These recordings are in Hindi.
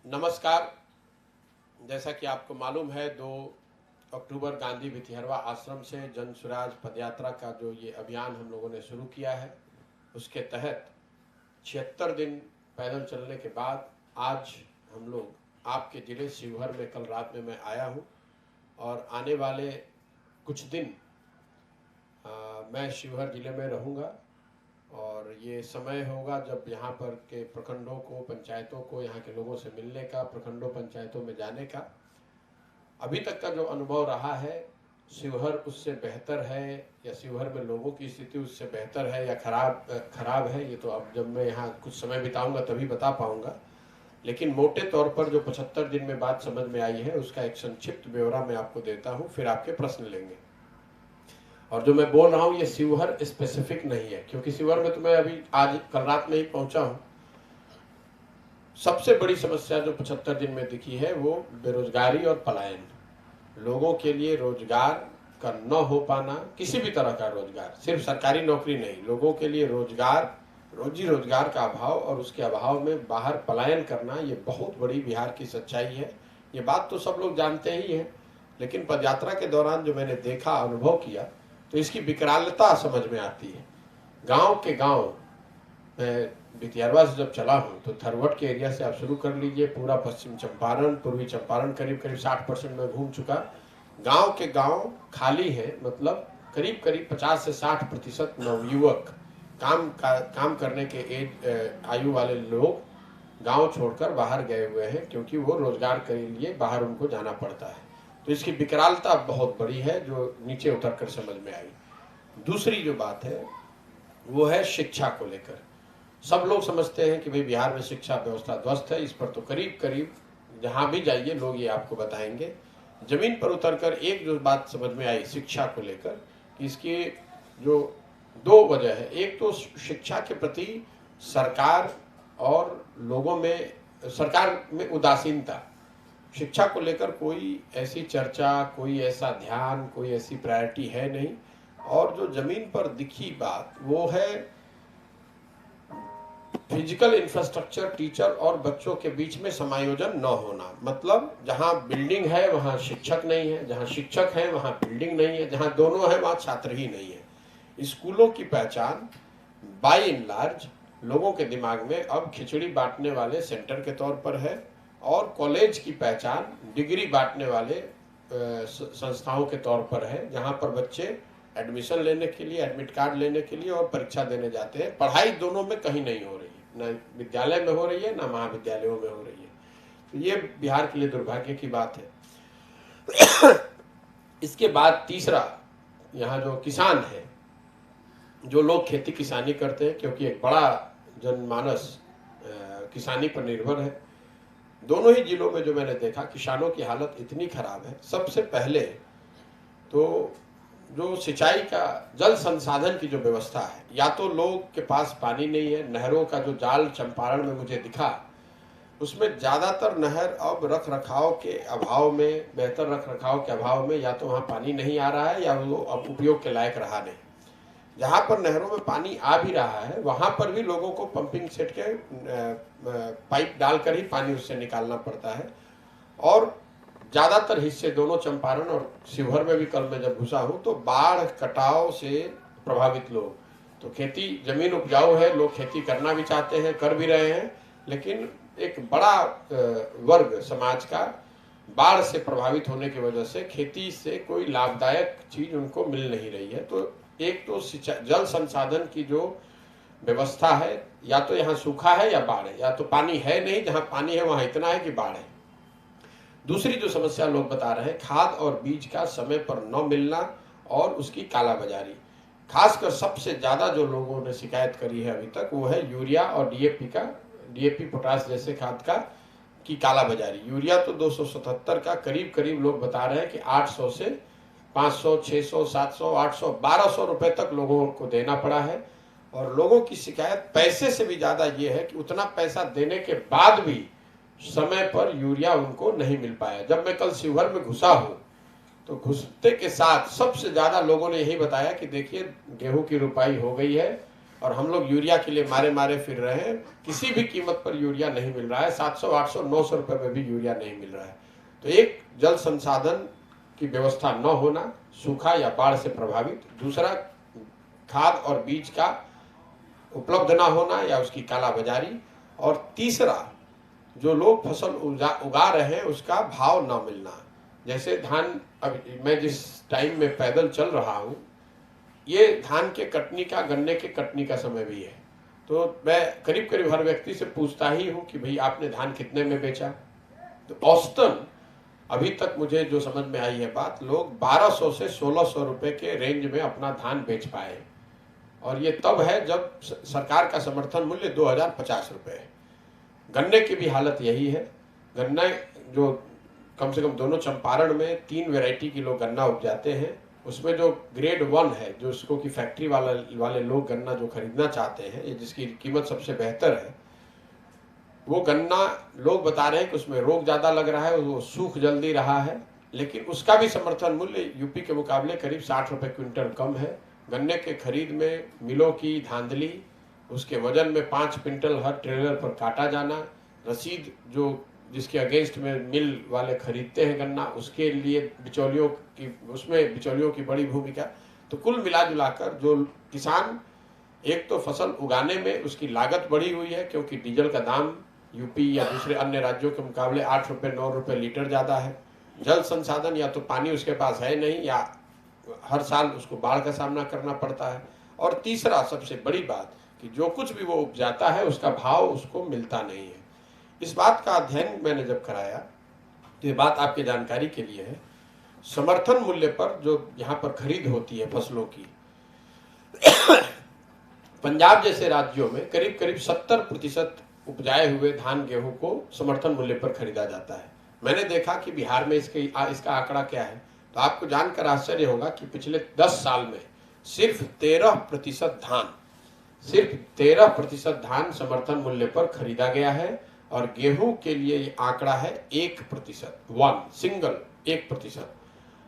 नमस्कार। जैसा कि आपको मालूम है 2 अक्टूबर गांधी भितिहरवा आश्रम से जन स्वराज पदयात्रा का जो ये अभियान हम लोगों ने शुरू किया है, उसके तहत 76 दिन पैदल चलने के बाद आज हम लोग आपके ज़िले शिवहर में कल रात में मैं आया हूँ और आने वाले कुछ दिन मैं शिवहर ज़िले में रहूँगा और ये समय होगा जब यहाँ पर के प्रखंडों को, पंचायतों को, यहाँ के लोगों से मिलने का, प्रखंडों पंचायतों में जाने का। अभी तक का जो अनुभव रहा है शिवहर उससे बेहतर है या शिवहर में लोगों की स्थिति उससे बेहतर है या खराब है, ये तो अब जब मैं यहाँ कुछ समय बिताऊंगा तभी बता पाऊंगा। लेकिन मोटे तौर पर जो 75 दिन में बात समझ में आई है उसका एक संक्षिप्त ब्यौरा मैं आपको देता हूँ, फिर आपके प्रश्न लेंगे। और जो मैं बोल रहा हूँ ये शिवहर स्पेसिफिक नहीं है, क्योंकि शिवहर में तो मैं अभी आज कल रात में ही पहुंचा हूँ। सबसे बड़ी समस्या जो 75 दिन में दिखी है वो बेरोजगारी और पलायन। लोगों के लिए रोजगार का न हो पाना, किसी भी तरह का रोजगार, सिर्फ सरकारी नौकरी नहीं, लोगों के लिए रोजगार, रोजी रोजगार का अभाव और उसके अभाव में बाहर पलायन करना, ये बहुत बड़ी बिहार की सच्चाई है। ये बात तो सब लोग जानते ही हैं, लेकिन पदयात्रा के दौरान जो मैंने देखा, अनुभव किया, तो इसकी विकरालता समझ में आती है। गांव के गांव, मैं भितिहरवा से जब चला हूँ तो थरवट के एरिया से आप शुरू कर लीजिए, पूरा पश्चिम चंपारण, पूर्वी चंपारण करीब 60% में घूम चुका। गांव के गांव खाली है, मतलब करीब 50 से 60% नवयुवक, काम करने के आयु वाले लोग गांव छोड़कर बाहर गए हुए हैं, क्योंकि वो रोजगार के लिए बाहर उनको जाना पड़ता है। तो इसकी विकरालता बहुत बड़ी है जो नीचे उतरकर समझ में आई। दूसरी जो बात है वो है शिक्षा को लेकर। सब लोग समझते हैं कि भाई बिहार में शिक्षा व्यवस्था ध्वस्त है, इस पर तो करीब जहाँ भी जाइए लोग ये आपको बताएंगे। जमीन पर उतरकर एक जो बात समझ में आई शिक्षा को लेकर, इसकी जो 2 वजह है। एक तो शिक्षा के प्रति सरकार और लोगों में, सरकार में उदासीनता, शिक्षा को लेकर कोई ऐसी चर्चा, कोई ऐसा ध्यान, कोई ऐसी प्रायोरिटी है नहीं। और जो जमीन पर दिखी बात वो है फिजिकल इंफ्रास्ट्रक्चर, टीचर और बच्चों के बीच में समायोजन न होना। मतलब जहां बिल्डिंग है वहां शिक्षक नहीं है, जहां शिक्षक है वहां बिल्डिंग नहीं है, जहां दोनों है वहां छात्र ही नहीं है। स्कूलों की पहचान बाय एंड लार्ज लोगों के दिमाग में अब खिचड़ी बांटने वाले सेंटर के तौर पर है, और कॉलेज की पहचान डिग्री बांटने वाले संस्थाओं के तौर पर है, जहां पर बच्चे एडमिशन लेने के लिए, एडमिट कार्ड लेने के लिए और परीक्षा देने जाते हैं। पढ़ाई दोनों में कहीं नहीं हो रही है, न विद्यालय में हो रही है न महाविद्यालयों में हो रही है। तो ये बिहार के लिए दुर्भाग्य की बात है। इसके बाद तीसरा, यहाँ जो किसान है, जो लोग खेती किसानी करते हैं, क्योंकि एक बड़ा जनमानस किसानी पर निर्भर है। दोनों ही जिलों में जो मैंने देखा, किसानों की हालत इतनी खराब है। सबसे पहले तो जो सिंचाई का, जल संसाधन की जो व्यवस्था है, या तो लोग के पास पानी नहीं है। नहरों का जो जाल चंपारण में मुझे दिखा, उसमें ज़्यादातर नहर अब रख रखाव के अभाव में, बेहतर रख रखाव के अभाव में, या तो वहाँ पानी नहीं आ रहा है या वो अब उपयोग के लायक रहा नहीं। जहाँ पर नहरों में पानी आ भी रहा है वहाँ पर भी लोगों को पंपिंग सेट के पाइप डालकर ही पानी उससे निकालना पड़ता है। और ज़्यादातर हिस्से, दोनों चंपारण और शिवहर में भी कल मैं जब घुसा हूँ, तो बाढ़ कटाव से प्रभावित लोग। तो खेती, जमीन उपजाऊ है, लोग खेती करना भी चाहते हैं, कर भी रहे हैं, लेकिन एक बड़ा वर्ग समाज का बाढ़ से प्रभावित होने की वजह से खेती से कोई लाभदायक चीज उनको मिल नहीं रही है। तो एक तो जल संसाधन की जो व्यवस्था है, या तो यहाँ सूखा है या बाढ़ है, या तो पानी है नहीं, जहाँ पानी है वहाँ इतना है कि बाढ़ है। दूसरी जो समस्या लोग बता रहे हैं, खाद और बीज का समय पर न मिलना और उसकी कालाबाजारी। खासकर सबसे ज्यादा जो लोगों ने शिकायत करी है अभी तक वो है यूरिया और डीएपी पोटाश जैसे खाद का की कालाबाजारी। यूरिया तो 277 का करीब लोग बता रहे हैं कि 800 से 500, 600, 700, 800, 1200 रुपए तक लोगों को देना पड़ा है। और लोगों की शिकायत पैसे से भी ज्यादा ये है कि उतना पैसा देने के बाद भी समय पर यूरिया उनको नहीं मिल पाया। जब मैं कल शिवहर में घुसा हूँ तो घुसते के साथ सबसे ज्यादा लोगों ने यही बताया कि देखिए गेहूं की रुपाई हो गई है और हम लोग यूरिया के लिए मारे मारे फिर रहे हैं। किसी भी कीमत पर यूरिया नहीं मिल रहा है, 700, 800, 900 रुपए में भी यूरिया नहीं मिल रहा है। तो एक जल संसाधन की व्यवस्था न होना, सूखा या बाढ़ से प्रभावित, दूसरा खाद और बीज का उपलब्ध ना होना या उसकी कालाबाजारी, और तीसरा जो लोग फसल उगा रहे हैं उसका भाव ना मिलना। जैसे धान, अब मैं जिस टाइम में पैदल चल रहा हूँ, ये धान के कटनी का, गन्ने के कटनी का समय भी है, तो मैं करीब करीब हर व्यक्ति से पूछता ही हूँ कि भाई आपने धान कितने में बेचा। तो औसतन अभी तक मुझे जो समझ में आई है बात, लोग 1200 से 1600 रुपए के रेंज में अपना धान बेच पाए, और ये तब है जब सरकार का समर्थन मूल्य 2050 रुपए है। गन्ने की भी हालत यही है। गन्ना जो कम से कम दोनों चंपारण में 3 वैरायटी की लोग गन्ना उपजाते हैं, उसमें जो ग्रेड 1 है, जो उसको की फैक्ट्री वाले लोग गन्ना जो खरीदना चाहते हैं, जिसकी कीमत सबसे बेहतर है, वो गन्ना लोग बता रहे हैं कि उसमें रोग ज़्यादा लग रहा है, वो सूख जल्दी रहा है, लेकिन उसका भी समर्थन मूल्य यूपी के मुकाबले करीब 60 रुपये क्विंटल कम है। गन्ने के खरीद में मिलों की धांधली, उसके वजन में 5 क्विंटल हर ट्रेलर पर काटा जाना, रसीद जो जिसके अगेंस्ट में मिल वाले खरीदते हैं गन्ना, उसके लिए बिचौलियों की, उसमें बिचौलियों की बड़ी भूमिका। तो कुल मिला जुलाकर जो किसान, एक तो फसल उगाने में उसकी लागत बढ़ी हुई है, क्योंकि डीजल का दाम यूपी या दूसरे अन्य राज्यों के मुकाबले 8 रुपये 9 रुपये लीटर ज़्यादा है। जल संसाधन, या तो पानी उसके पास है नहीं, या हर साल उसको बाढ़ का सामना करना पड़ता है, और तीसरा सबसे बड़ी बात कि जो कुछ भी वो उपजाता है उसका भाव उसको मिलता नहीं है। इस बात का अध्ययन मैंने जब कराया, तो ये बात आपके जानकारी के लिए है, समर्थन मूल्य पर जो यहाँ पर खरीद होती है फसलों की, पंजाब जैसे राज्यों में करीब करीब 70% उपजाए हुए धान गेहूं को समर्थन मूल्य पर खरीदा जाता है। मैंने देखा कि बिहार में इसका आंकड़ा क्या है, तो आपको जानकर आश्चर्य होगा कि पिछले 10 साल में सिर्फ 13% धान समर्थन मूल्य पर खरीदा गया है, और गेहूं के लिए ये आंकड़ा है 1%,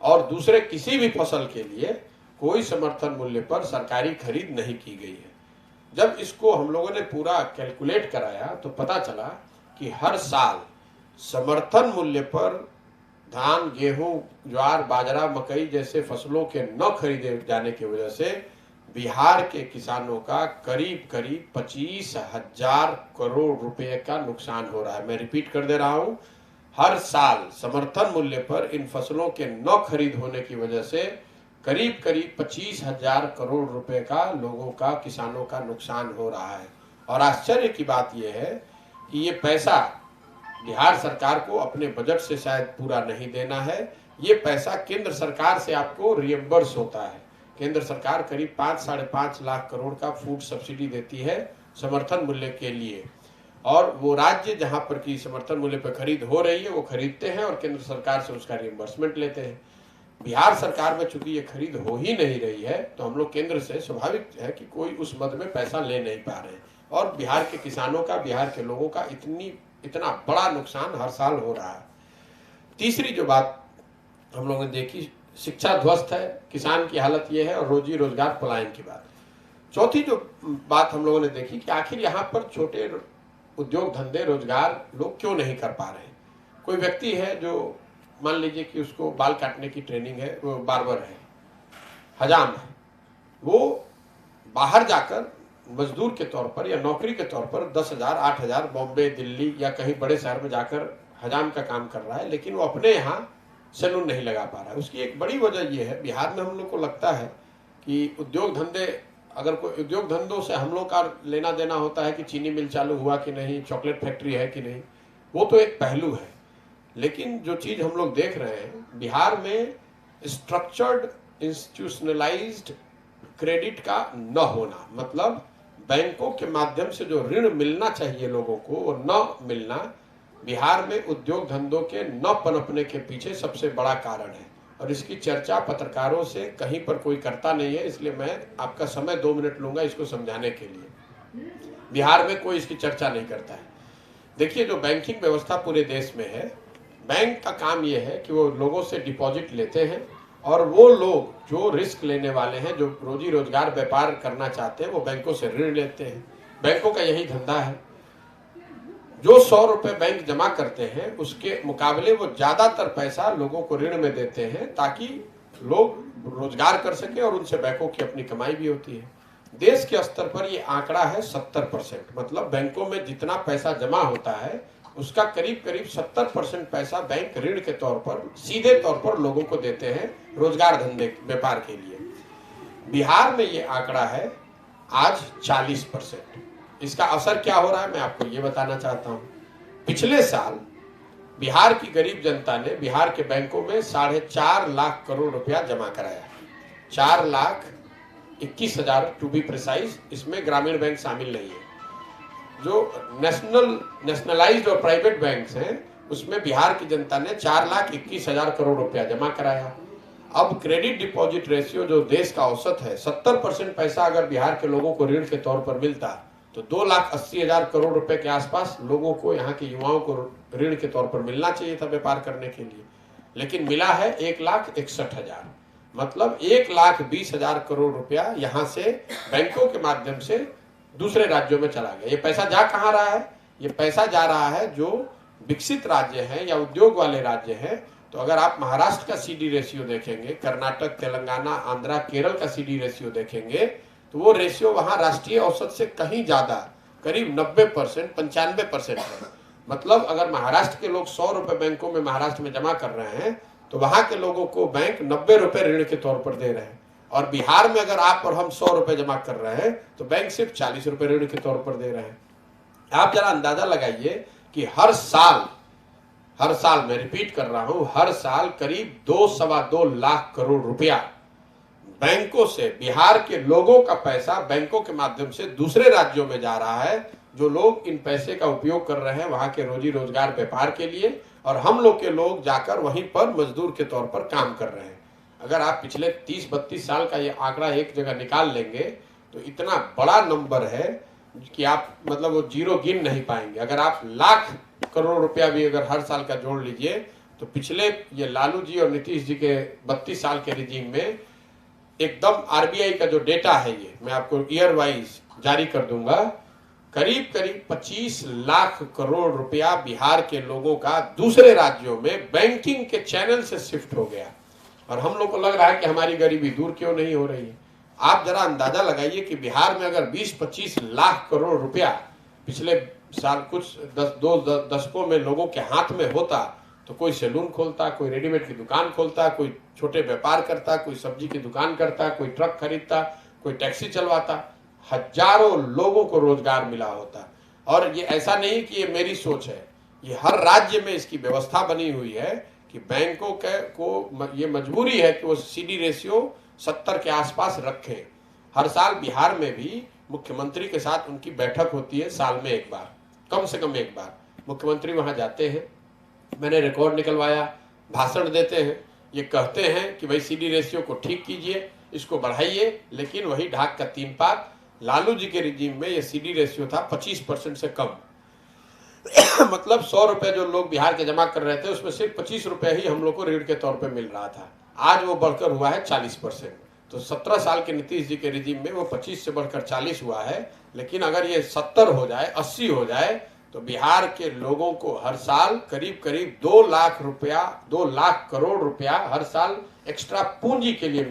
और दूसरे किसी भी फसल के लिए कोई समर्थन मूल्य पर सरकारी खरीद नहीं की गई है। जब इसको हम लोगों ने पूरा कैलकुलेट कराया तो पता चला कि हर साल समर्थन मूल्य पर धान, गेहूं, ज्वार, बाजरा, मकई जैसे फसलों के न खरीदे जाने की वजह से बिहार के किसानों का करीब करीब 25,000 करोड़ रुपए का नुकसान हो रहा है। मैं रिपीट कर दे रहा हूं, हर साल समर्थन मूल्य पर इन फसलों के न खरीद होने की वजह से करीब करीब 25,000 करोड़ रुपए का लोगों का, किसानों का नुकसान हो रहा है। और आश्चर्य की बात यह है कि ये पैसा बिहार सरकार को अपने बजट से शायद पूरा नहीं देना है, ये पैसा केंद्र सरकार से आपको रिएम्बर्स होता है। केंद्र सरकार करीब 5-5.5 लाख करोड़ का फूड सब्सिडी देती है समर्थन मूल्य के लिए, और वो राज्य जहां पर की समर्थन मूल्य पर खरीद हो रही है वो खरीदते हैं और केंद्र सरकार से उसका रिएम्बर्समेंट लेते हैं। बिहार सरकार में चूंकि ये खरीद हो ही नहीं रही है, तो हम लोग केंद्र से स्वाभाविक है कि कोई उस मद में पैसा ले नहीं पा रहे हैं, और बिहार के किसानों का, बिहार के लोगों का इतना बड़ा नुकसान हर साल हो रहा है। तीसरी जो बात हम लोगों ने देखी, शिक्षा ध्वस्त है, किसान की हालत यह है, और रोजी रोजगार पलायन की बात। चौथी जो बात हम लोगों ने देखी कि आखिर यहाँ पर छोटे उद्योग धंधे, रोजगार लोग क्यों नहीं कर पा रहे हैं। कोई व्यक्ति है जो मान लीजिए कि उसको बाल काटने की ट्रेनिंग है, वो बार्बर है, हजाम है, वो बाहर जाकर मजदूर के तौर पर या नौकरी के तौर पर 10,000, 8,000 बॉम्बे, दिल्ली या कहीं बड़े शहर में जाकर हजाम का काम कर रहा है, लेकिन वो अपने यहाँ सैलून नहीं लगा पा रहा है। उसकी एक बड़ी वजह यह है, बिहार में हम लोग को लगता है कि उद्योग धंधे, अगर कोई उद्योग धंधों से हम लोग का लेना देना होता है कि चीनी मिल चालू हुआ कि नहीं, चॉकलेट फैक्ट्री है कि नहीं, वो तो एक पहलू है। लेकिन जो चीज हम लोग देख रहे हैं, बिहार में स्ट्रक्चर्ड इंस्टीट्यूशनलाइज्ड क्रेडिट का न होना, मतलब बैंकों के माध्यम से जो ऋण मिलना चाहिए लोगों को वो न मिलना, बिहार में उद्योग धंधों के न पनपने के पीछे सबसे बड़ा कारण है। और इसकी चर्चा पत्रकारों से कहीं पर कोई करता नहीं है, इसलिए मैं आपका समय 2 मिनट लूंगा इसको समझाने के लिए। बिहार में कोई इसकी चर्चा नहीं करता है। देखिए, जो बैंकिंग व्यवस्था पूरे देश में है, बैंक का काम यह है कि वो लोगों से डिपॉजिट लेते हैं और वो लोग जो रिस्क लेने वाले हैं, जो रोजी रोजगार व्यापार करना चाहते हैं, वो बैंकों से ऋण लेते हैं। बैंकों का यही धंधा है। जो 100 रुपए बैंक जमा करते हैं उसके मुकाबले वो ज्यादातर पैसा लोगों को ऋण में देते हैं ताकि लोग रोजगार कर सके और उनसे बैंकों की अपनी कमाई भी होती है। देश के स्तर पर ये आंकड़ा है 70%। मतलब बैंकों में जितना पैसा जमा होता है उसका करीब करीब 70% पैसा बैंक ऋण के तौर पर सीधे तौर पर लोगों को देते हैं रोजगार धंधे व्यापार के लिए। बिहार में ये आंकड़ा है आज 40%। इसका असर क्या हो रहा है मैं आपको ये बताना चाहता हूँ। पिछले साल बिहार की गरीब जनता ने बिहार के बैंकों में 4.5 लाख करोड़ रुपया जमा कराया। 4,21,000 टू बी प्रिसाइज। इसमें ग्रामीण बैंक शामिल नहीं है। जो नेशनलाइज्ड और प्राइवेट बैंक्स हैं उसमें बिहार की जनता ने 4,21,000 करोड़ रुपया जमा कराया। अब क्रेडिट डिपॉजिट रेशियो जो देश का औसत है, 70% पैसा अगर बिहार के लोगों को ऋण के तौर पर मिलता तो 2,80,000 करोड़ रुपए के आसपास लोगों को, यहाँ के युवाओं को ऋण के तौर पर मिलना चाहिए था व्यापार करने के लिए। लेकिन मिला है 1,61,000। मतलब 1,20,000 करोड़ रुपया यहाँ से बैंकों के माध्यम से दूसरे राज्यों में चला गया। ये पैसा जा कहाँ रहा है? ये पैसा जा रहा है जो विकसित राज्य हैं या उद्योग वाले राज्य हैं। तो अगर आप महाराष्ट्र का सीडी रेशियो देखेंगे, कर्नाटक, तेलंगाना, आंध्रा, केरल का सीडी रेशियो देखेंगे तो वो रेशियो वहां राष्ट्रीय औसत से कहीं ज्यादा, करीब 90%, 95% है। मतलब अगर महाराष्ट्र के लोग 100 रुपए बैंकों में महाराष्ट्र में जमा कर रहे हैं तो वहां के लोगों को बैंक 90 रुपए ऋण के तौर पर दे रहे हैं। और बिहार में अगर आप और हम 100 रुपए जमा कर रहे हैं तो बैंक सिर्फ 40 रुपए ऋण के तौर पर दे रहे हैं। आप जरा अंदाजा लगाइए कि हर साल मैं रिपीट कर रहा हूं, हर साल करीब 2-2.25 लाख करोड़ रुपया बैंकों से बिहार के लोगों का पैसा बैंकों के माध्यम से दूसरे राज्यों में जा रहा है। जो लोग इन पैसे का उपयोग कर रहे हैं वहां के रोजी रोजगार व्यापार के लिए, और हम लोग के लोग जाकर वहीं पर मजदूर के तौर पर काम कर रहे हैं। अगर आप पिछले 30-32 साल का ये आंकड़ा एक जगह निकाल लेंगे तो इतना बड़ा नंबर है कि आप मतलब वो जीरो गिन नहीं पाएंगे। अगर आप लाख करोड़ रुपया भी अगर हर साल का जोड़ लीजिए तो पिछले ये लालू जी और नीतीश जी के 32 साल के रिजीम में एकदम आरबीआई का जो डेटा है, ये मैं आपको ईयर वाइज जारी कर दूंगा, करीब करीब 25 लाख करोड़ रुपया बिहार के लोगों का दूसरे राज्यों में बैंकिंग के चैनल से शिफ्ट हो गया। और हम लोग को लग रहा है कि हमारी गरीबी दूर क्यों नहीं हो रही है। आप जरा अंदाजा लगाइए कि बिहार में अगर 20-25 लाख करोड़ रुपया पिछले साल कुछ 2 दशकों में लोगों के हाथ में होता तो कोई सैलून खोलता, कोई रेडीमेड की दुकान खोलता, कोई छोटे व्यापार करता, कोई सब्जी की दुकान करता, कोई ट्रक खरीदता, कोई टैक्सी चलवाता, हजारों लोगों को रोजगार मिला होता। और ये ऐसा नहीं कि ये मेरी सोच है, ये हर राज्य में इसकी व्यवस्था बनी हुई है कि बैंकों को ये मजबूरी है कि वो सीडी रेशियो 70 के आसपास रखें। हर साल बिहार में भी मुख्यमंत्री के साथ उनकी बैठक होती है, साल में एक बार, कम से कम एक बार मुख्यमंत्री वहां जाते हैं। मैंने रिकॉर्ड निकलवाया, भाषण देते हैं, ये कहते हैं कि भाई सीडी रेशियो को ठीक कीजिए, इसको बढ़ाइए, लेकिन वही ढाक का 3 पात। लालू जी के रिजीम में ये सीडी रेशियो था 25% से कम। मतलब 100 रुपए जो लोग बिहार के जमा कर रहे थे उसमें सिर्फ 25 रुपए ही हम लोग को ऋण के तौर पे मिल रहा था। आज वो बढ़कर हुआ है 40%। तो 17 साल के नीतीश जी के रिजीम में वो 25 से बढ़कर 40 हुआ है। लेकिन अगर ये 70 हो जाए, 80 हो जाए तो बिहार के लोगों को हर साल करीब करीब 2 लाख करोड़ रुपया हर साल एक्स्ट्रा पूंजी के लिए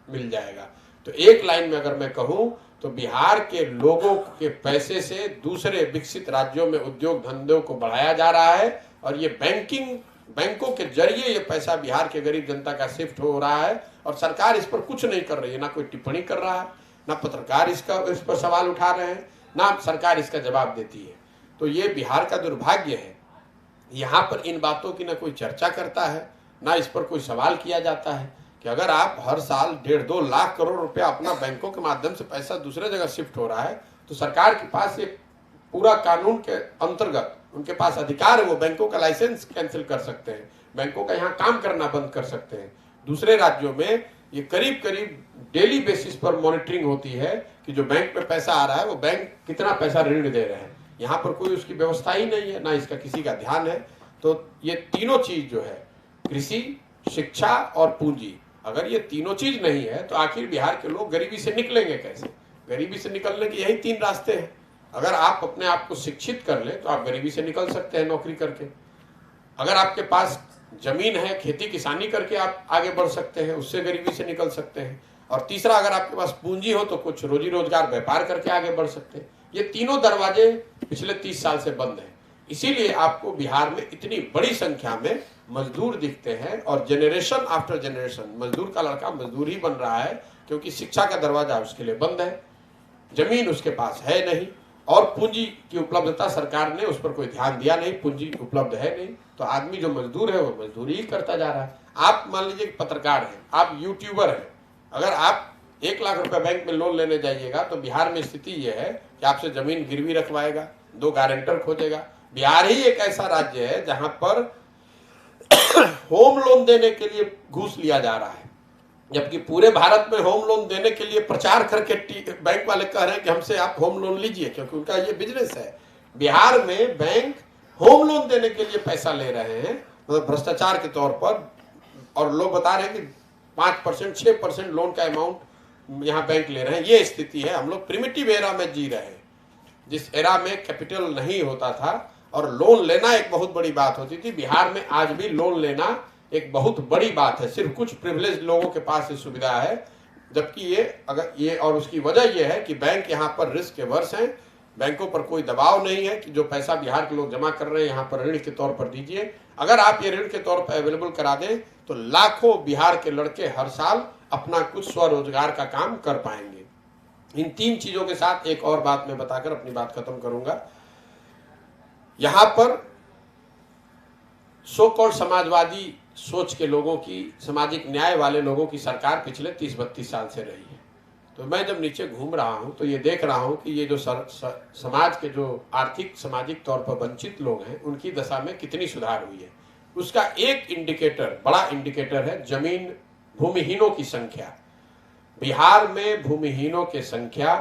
मिल जाएगा। तो एक लाइन में अगर मैं कहूं तो बिहार के लोगों के पैसे से दूसरे विकसित राज्यों में उद्योग धंधों को बढ़ाया जा रहा है। और ये बैंकों के जरिए ये पैसा बिहार के गरीब जनता का शिफ्ट हो रहा है। और सरकार इस पर कुछ नहीं कर रही है, ना कोई टिप्पणी कर रहा है, ना पत्रकार इस पर सवाल उठा रहे हैं, ना सरकार इसका जवाब देती है। तो ये बिहार का दुर्भाग्य है। यहाँ पर इन बातों की ना कोई चर्चा करता है, ना इस पर कोई सवाल किया जाता है कि अगर आप हर साल 1.5-2 लाख करोड़ रुपया अपना बैंकों के माध्यम से पैसा दूसरे जगह शिफ्ट हो रहा है तो सरकार के पास ये पूरा कानून के अंतर्गत उनके पास अधिकार है, वो बैंकों का लाइसेंस कैंसिल कर सकते हैं, बैंकों का यहाँ काम करना बंद कर सकते हैं। दूसरे राज्यों में ये करीब करीब डेली बेसिस पर मॉनिटरिंग होती है कि जो बैंक में पैसा आ रहा है वो बैंक कितना पैसा ऋण दे रहे हैं। यहाँ पर कोई उसकी व्यवस्था ही नहीं है, ना इसका किसी का ध्यान है। तो ये तीनों चीज जो है, कृषि, शिक्षा और पूंजी, अगर ये तीनों चीज नहीं है तो आखिर बिहार के लोग गरीबी से निकलेंगे कैसे? गरीबी से निकलने के यही 3 रास्ते हैं। अगर आप अपने आप को शिक्षित कर ले तो आप गरीबी से निकल सकते हैं नौकरी करके। अगर आपके पास जमीन है, खेती किसानी करके आप आगे बढ़ सकते हैं, उससे गरीबी से निकल सकते हैं। और तीसरा, अगर आपके पास पूंजी हो तो कुछ रोजी रोजगार व्यापार करके आगे बढ़ सकते हैं। ये तीनों दरवाजे पिछले 30 साल से बंद हैं। इसीलिए आपको बिहार में इतनी बड़ी संख्या में मजदूर दिखते हैं और जनरेशन आफ्टर जनरेशन मजदूर का लड़का मजदूर ही बन रहा है, क्योंकि शिक्षा का दरवाजा उसके लिए बंद है, जमीन उसके पास है नहीं, और पूंजी की उपलब्धता सरकार ने उस पर कोई ध्यान दिया नहीं, पूंजी उपलब्ध है नहीं, तो आदमी जो मजदूर है वो मजदूरी ही करता जा रहा है। आप मान लीजिए पत्रकार हैं, आप यूट्यूबर हैं, अगर आप 1 लाख रुपए बैंक में लोन लेने जाइएगा तो बिहार में स्थिति यह है कि आपसे जमीन गिरवी रखवाएगा, 2 गारंटर खोजेगा। बिहार ही एक ऐसा राज्य है जहां पर होम लोन देने के लिए घूस लिया जा रहा है, जबकि पूरे भारत में होम लोन देने के लिए प्रचार करके बैंक वाले कह रहे हैं कि हमसे आप होम लोन लीजिए, क्योंकि उनका ये बिजनेस है। बिहार में बैंक होम लोन देने के लिए पैसा ले रहे हैं, मतलब भ्रष्टाचार के तौर पर, और लोग बता रहे हैं कि 5% 6% लोन का अमाउंट यहाँ बैंक ले रहे हैं। ये स्थिति है। हम लोग प्रिमिटिव एरा में जी रहे हैं, जिस एरा में कैपिटल नहीं होता था और लोन लेना एक बहुत बड़ी बात होती थी। बिहार में आज भी लोन लेना एक बहुत बड़ी बात है, सिर्फ कुछ प्रिविलेज लोगों के पास ये सुविधा है, जबकि ये और उसकी वजह यह है कि बैंक यहाँ पर रिस्क एवर्स हैं। बैंकों पर कोई दबाव नहीं है कि जो पैसा बिहार के लोग जमा कर रहे हैं यहाँ पर ऋण के तौर पर दीजिए। अगर आप ये ऋण के तौर पर अवेलेबल करा दें तो लाखों बिहार के लड़के हर साल अपना कुछ स्वरोजगार का काम कर पाएंगे। इन 3 चीजों के साथ एक और बात मैं बताकर अपनी बात खत्म करूंगा। यहां पर सो कॉल्ड समाजवादी सोच के लोगों की, सामाजिक न्याय वाले लोगों की सरकार पिछले 30-32 साल से रही है। तो मैं जब नीचे घूम रहा हूं तो ये देख रहा हूं कि ये जो समाज के जो आर्थिक सामाजिक तौर पर वंचित लोग हैं उनकी दशा में कितनी सुधार हुई है। उसका एक इंडिकेटर, बड़ा इंडिकेटर है जमीन भूमिहीनों की संख्या। बिहार में भूमिहीनों की संख्या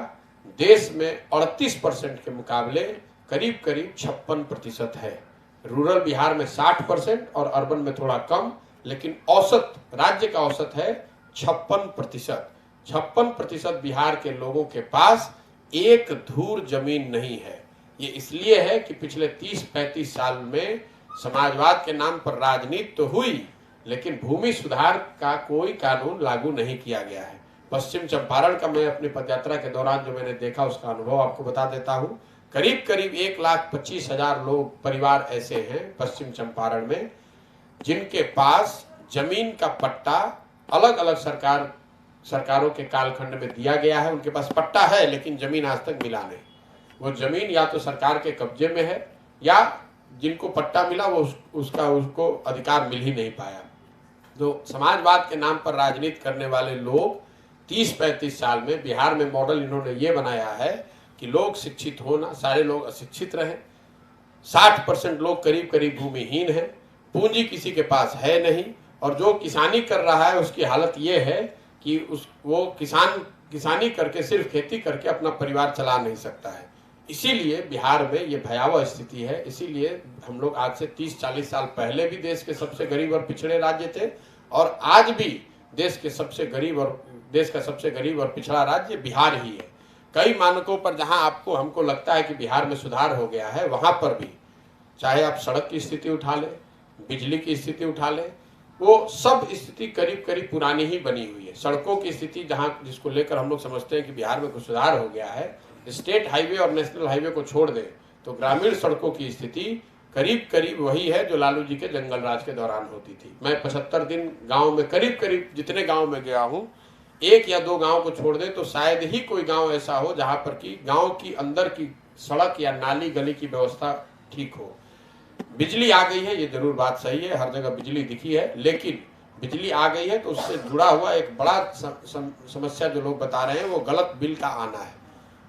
देश में 38% के मुकाबले करीब करीब 56% है। रूरल बिहार में 60% और अर्बन में थोड़ा कम, लेकिन औसत राज्य का औसत है 56%। 56% बिहार के लोगों के पास एक धूर जमीन नहीं है। ये इसलिए है कि पिछले 30-35 साल में समाजवाद के नाम पर राजनीति तो हुई, लेकिन भूमि सुधार का कोई कानून लागू नहीं किया गया है। पश्चिम चंपारण का मैं अपनी पदयात्रा के दौरान जो मैंने देखा उसका अनुभव आपको बता देता हूँ। करीब करीब 1,25,000 लोग, परिवार ऐसे हैं पश्चिम चंपारण में जिनके पास जमीन का पट्टा अलग अलग सरकारों के कालखंड में दिया गया है। उनके पास पट्टा है लेकिन जमीन आज तक मिला नहीं। वो जमीन या तो सरकार के कब्जे में है या जिनको पट्टा मिला वो उसको अधिकार मिल ही नहीं पाया। तो समाजवाद के नाम पर राजनीति करने वाले लोग 30-35 साल में बिहार में मॉडल इन्होंने ये बनाया है कि लोग शिक्षित होना, सारे लोग अशिक्षित रहे। 60% लोग करीब करीब भूमिहीन हैं, पूंजी किसी के पास है नहीं, और जो किसानी कर रहा है उसकी हालत ये है कि वो किसानी करके, सिर्फ खेती करके अपना परिवार चला नहीं सकता है। इसीलिए बिहार में ये भयावह स्थिति है। इसीलिए हम लोग आज से 30-40 साल पहले भी देश के सबसे गरीब और पिछड़े राज्य थे, और आज भी देश का सबसे गरीब और पिछड़ा राज्य बिहार ही है। कई मानकों पर जहां हमको लगता है कि बिहार में सुधार हो गया है, वहां पर भी चाहे आप सड़क की स्थिति उठा लें, बिजली की स्थिति उठा लें, वो सब स्थिति करीब करीब पुरानी ही बनी हुई है। सड़कों की स्थिति जिसको लेकर हम लोग समझते हैं कि बिहार में कुछ सुधार हो गया है, स्टेट हाईवे और नेशनल हाईवे को छोड़ दें तो ग्रामीण सड़कों की स्थिति करीब करीब वही है जो लालू जी के जंगल राज के दौरान होती थी। मैं 75 दिन गांव में, करीब करीब जितने गांव में गया हूं, 1 या 2 गांव को छोड़ दें तो शायद ही कोई गांव ऐसा हो जहां पर कि गांव की अंदर की सड़क या नाली गली की व्यवस्था ठीक हो। बिजली आ गई है, ये जरूर बात सही है, हर जगह बिजली दिखी है, लेकिन बिजली आ गई है तो उससे जुड़ा हुआ एक बड़ा समस्या जो लोग बता रहे हैं वो गलत बिल का आना है।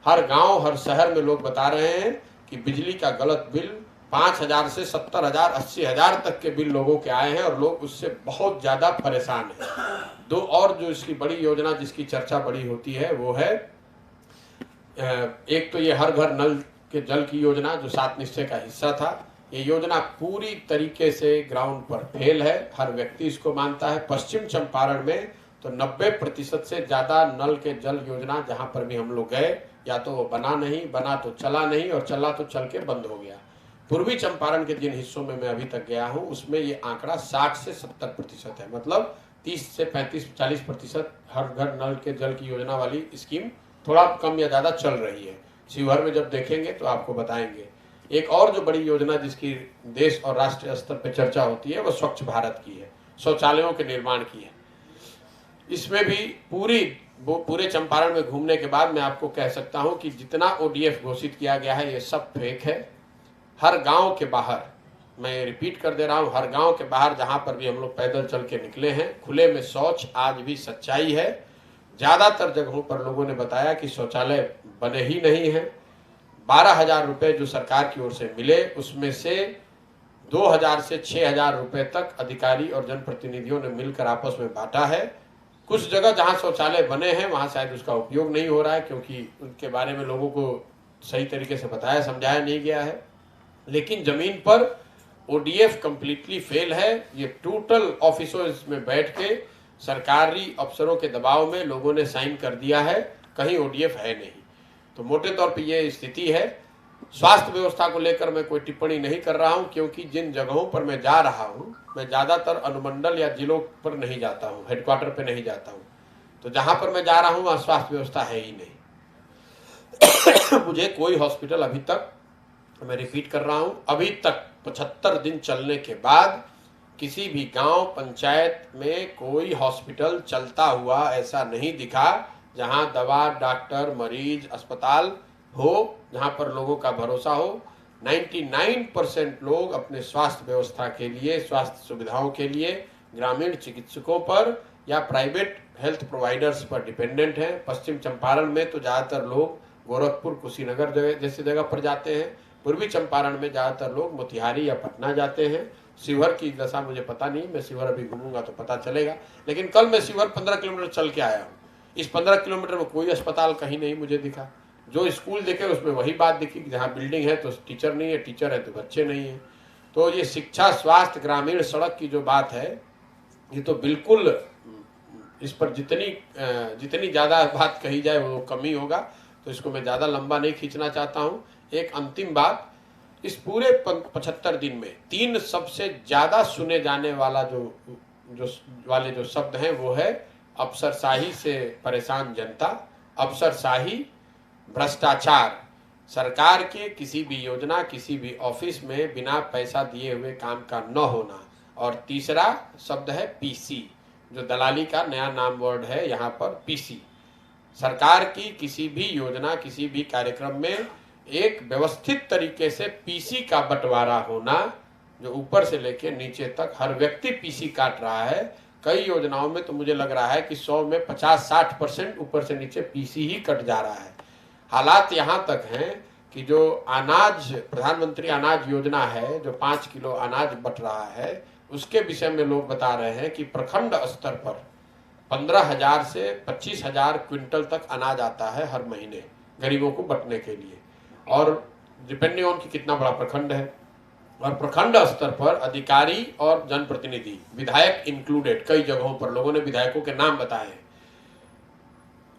हर गांव, हर शहर में लोग बता रहे हैं कि बिजली का गलत बिल 5,000 से 70,000, 80,000 तक के बिल लोगों के आए हैं और लोग उससे बहुत ज्यादा परेशान हैं। 2 और जो इसकी बड़ी योजना जिसकी चर्चा बड़ी होती है वो है, एक तो ये हर घर नल के जल की योजना जो 7 निश्चय का हिस्सा था। ये योजना पूरी तरीके से ग्राउंड पर फेल है, हर व्यक्ति इसको मानता है। पश्चिम चंपारण में तो 90% से ज़्यादा नल के जल योजना जहाँ पर भी हम लोग गए, या तो वो बना नहीं, बना तो चला नहीं, और चला तो चल के बंद हो गया। पूर्वी चंपारण के जिन हिस्सों में मैं अभी तक गया हूँ उसमें ये आंकड़ा 60 से 70% है। मतलब 30 से 35-40% हर घर नल के जल की योजना वाली स्कीम थोड़ा कम या ज़्यादा चल रही है। शिवहर में जब देखेंगे तो आपको बताएंगे। एक और जो बड़ी योजना जिसकी देश और राष्ट्रीय स्तर पर चर्चा होती है वो स्वच्छ भारत की है, शौचालयों के निर्माण की है। इसमें भी पूरे चंपारण में घूमने के बाद मैं आपको कह सकता हूं कि जितना ओडीएफ घोषित किया गया है ये सब फेक है। हर गांव के बाहर, मैं रिपीट कर दे रहा हूं, हर गांव के बाहर जहां पर भी हम लोग पैदल चल के निकले हैं, खुले में शौच आज भी सच्चाई है। ज़्यादातर जगहों पर लोगों ने बताया कि शौचालय बने ही नहीं है। 12,000 रुपये जो सरकार की ओर से मिले उसमें से 2,000 से 6,000 रुपये तक अधिकारी और जनप्रतिनिधियों ने मिलकर आपस में बांटा है। कुछ जगह जहां शौचालय बने हैं वहां शायद उसका उपयोग नहीं हो रहा है, क्योंकि उनके बारे में लोगों को सही तरीके से बताया समझाया नहीं गया है। लेकिन जमीन पर ओडीएफ कंप्लीटली फेल है। ये टोटल ऑफिसों में बैठ के सरकारी अफसरों के दबाव में लोगों ने साइन कर दिया है, कहीं ओडीएफ है नहीं। तो मोटे तौर पे ये स्थिति है। स्वास्थ्य व्यवस्था को लेकर मैं कोई टिप्पणी नहीं कर रहा हूं, क्योंकि जिन जगहों पर मैं जा रहा हूं मैं ज़्यादातर अनुमंडल या जिलों पर नहीं जाता हूं, हेडक्वार्टर पे नहीं जाता हूं। तो जहां पर मैं जा रहा हूं वहां स्वास्थ्य व्यवस्था है ही नहीं। मुझे कोई हॉस्पिटल अभी तक, मैं रिपीट कर रहा हूं, अभी तक 75 दिन चलने के बाद किसी भी गांव पंचायत में कोई हॉस्पिटल चलता हुआ ऐसा नहीं दिखा जहां दवा, डॉक्टर, मरीज, अस्पताल हो, जहां पर लोगों का भरोसा हो। 99% लोग अपने स्वास्थ्य व्यवस्था के लिए, स्वास्थ्य सुविधाओं के लिए ग्रामीण चिकित्सकों पर या प्राइवेट हेल्थ प्रोवाइडर्स पर डिपेंडेंट हैं। पश्चिम चंपारण में तो ज़्यादातर लोग गोरखपुर, कुशीनगर जैसी जगह पर जाते हैं। पूर्वी चंपारण में ज़्यादातर लोग मोतिहारी या पटना जाते हैं। शिवहर की दशा मुझे पता नहीं, मैं शिवहर अभी घूमूंगा तो पता चलेगा। लेकिन कल मैं शिवहर 15 किलोमीटर चल के आया हूँ। इस 15 किलोमीटर में कोई अस्पताल कहीं नहीं मुझे दिखा। जो स्कूल देखे उसमें वही बात दिखी कि जहाँ बिल्डिंग है तो टीचर नहीं है, टीचर है तो बच्चे नहीं है। तो ये शिक्षा, स्वास्थ्य, ग्रामीण, सड़क की जो बात है, ये तो बिल्कुल इस पर जितनी ज़्यादा बात कही जाए वो कम ही होगा। तो इसको मैं ज़्यादा लंबा नहीं खींचना चाहता हूँ। एक अंतिम बात, इस पूरे 75 दिन में 3 सबसे ज़्यादा सुने जाने वाला जो शब्द हैं वो है अफसरशाही से परेशान जनता, अफसरशाही, भ्रष्टाचार, सरकार के किसी भी योजना, किसी भी ऑफिस में बिना पैसा दिए हुए काम का न होना, और तीसरा शब्द है पीसी, जो दलाली का नया नाम वर्ड है यहाँ पर, पीसी। सरकार की किसी भी योजना, किसी भी कार्यक्रम में एक व्यवस्थित तरीके से पीसी का बंटवारा होना, जो ऊपर से लेकर नीचे तक हर व्यक्ति पीसी काट रहा है। कई योजनाओं में तो मुझे लग रहा है कि 100 में 50-60% ऊपर से नीचे पीसी ही कट जा रहा है। हालात यहाँ तक हैं कि जो अनाज, प्रधानमंत्री अनाज योजना है, जो 5 किलो अनाज बट रहा है, उसके विषय में लोग बता रहे हैं कि प्रखंड स्तर पर 15,000 से 25,000 क्विंटल तक अनाज आता है हर महीने गरीबों को बंटने के लिए, और डिपेंडिंग ऑन कि कितना बड़ा प्रखंड है। और प्रखंड स्तर पर अधिकारी और जनप्रतिनिधि, विधायक इंक्लूडेड, कई जगहों पर लोगों ने विधायकों के नाम बताए,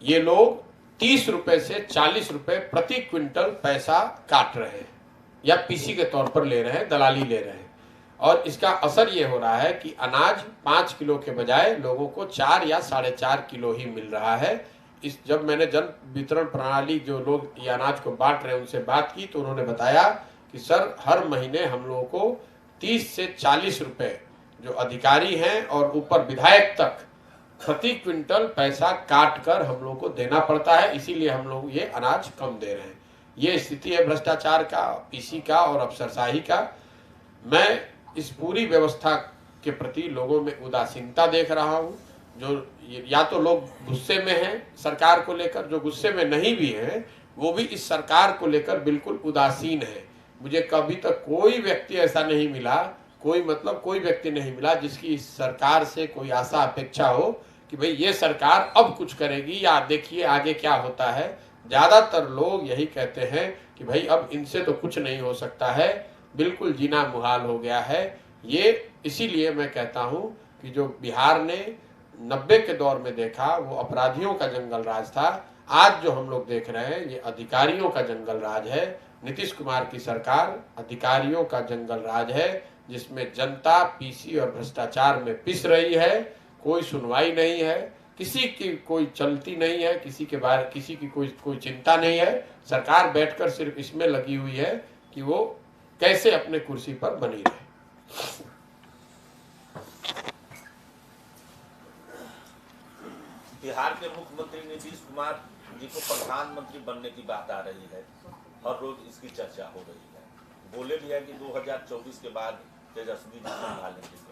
ये लोग 30 रुपए से 40 रुपए प्रति क्विंटल पैसा काट रहे हैं या पीसी के तौर पर ले रहे हैं, दलाली ले रहे हैं। और इसका असर ये हो रहा है कि अनाज 5 किलो के बजाय लोगों को 4 या 4.5 किलो ही मिल रहा है। जब मैंने जन वितरण प्रणाली, जो लोग ये अनाज को बांट रहे हैं, उनसे बात की तो उन्होंने बताया कि सर हर महीने हम लोगों को 30 से 40 रुपए जो अधिकारी हैं और ऊपर विधायक तक प्रति क्विंटल पैसा काट कर हम लोग को देना पड़ता है, इसीलिए हम लोग ये अनाज कम दे रहे हैं। ये स्थिति है भ्रष्टाचार का, पीसी का और अफसरशाही का। मैं इस पूरी व्यवस्था के प्रति लोगों में उदासीनता देख रहा हूँ। जो या तो लोग गुस्से में हैं सरकार को लेकर, जो गुस्से में नहीं भी हैं वो भी इस सरकार को लेकर बिल्कुल उदासीन है। मुझे कभी तक कोई व्यक्ति ऐसा नहीं मिला, कोई व्यक्ति नहीं मिला जिसकी इस सरकार से कोई आशा अपेक्षा हो कि भाई ये सरकार अब कुछ करेगी या देखिए आगे क्या होता है। ज़्यादातर लोग यही कहते हैं कि भाई अब इनसे तो कुछ नहीं हो सकता है, बिल्कुल जीना मुहाल हो गया है। ये इसीलिए मैं कहता हूँ कि जो बिहार ने 90 के दौर में देखा वो अपराधियों का जंगल राज था। आज जो हम लोग देख रहे हैं ये अधिकारियों का जंगल राज है। नीतीश कुमार की सरकार अधिकारियों का जंगल राज है, जिसमें जनता पीसी और भ्रष्टाचार में पिस रही है। कोई सुनवाई नहीं है, किसी की कोई चलती नहीं है, किसी के बारे किसी की कोई चिंता नहीं है। सरकार बैठकर सिर्फ इसमें लगी हुई है कि वो कैसे अपने कुर्सी पर बनी रहे। बिहार के मुख्यमंत्री नीतीश कुमार जी को प्रधानमंत्री बनने की बात आ रही है, हर रोज इसकी चर्चा हो रही है। बोले भी है कि 2024 के बाद तेजस्वी जी संभालेंगे।